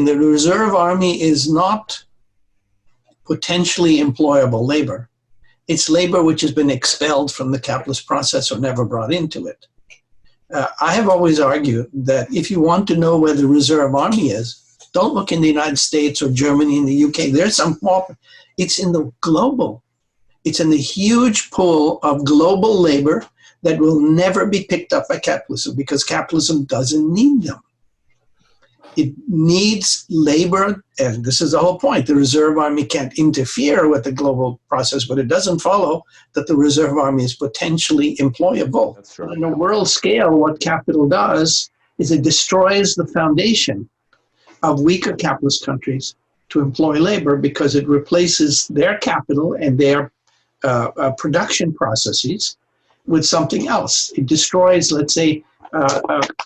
The reserve army is not potentially employable labor. It's labor which has been expelled from the capitalist process or never brought into it. I have always argued that if you want to know where the reserve army is, don't look in the United States or Germany and the UK. There's some small, it's in the global. It's in the huge pool of global labor that will never be picked up by capitalism because capitalism doesn't need them. It needs labor, and this is the whole point. The reserve army can't interfere with the global process, but it doesn't follow that the reserve army is potentially employable. That's right. On a world scale, what capital does is it destroys the foundation of weaker capitalist countries to employ labor because it replaces their capital and their production processes with something else. It destroys, let's say,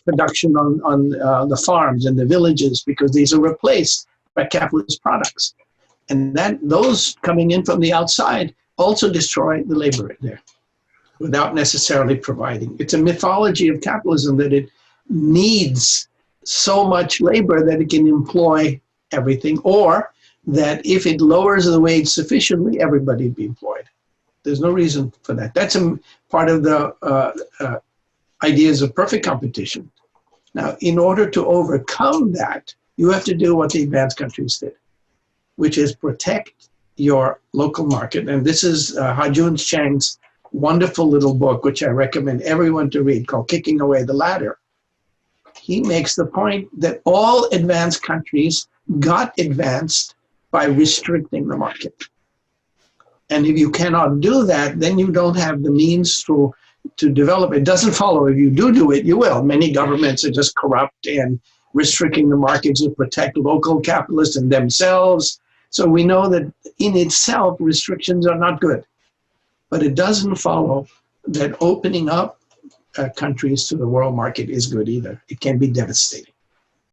production on the farms and the villages because these are replaced by capitalist products. And that those coming in from the outside also destroy the labor there without necessarily providing. It's a mythology of capitalism that it needs so much labor that it can employ everything, or that if it lowers the wage sufficiently, everybody would be employed. There's no reason for that. That's a part of the ideas of perfect competition. Now, in order to overcome that, you have to do what the advanced countries did, which is protect your local market. And this is Ha-Joon Chang's wonderful little book, which I recommend everyone to read, called Kicking Away the Ladder. He makes the point that all advanced countries got advanced by restricting the market. And if you cannot do that, then you don't have the means to develop. It doesn't follow if you do it, you will. Many governments are just corrupt and restricting the markets to protect local capitalists and themselves. So we know that in itself, restrictions are not good. But it doesn't follow that opening up countries to the world market is good either. It can be devastating.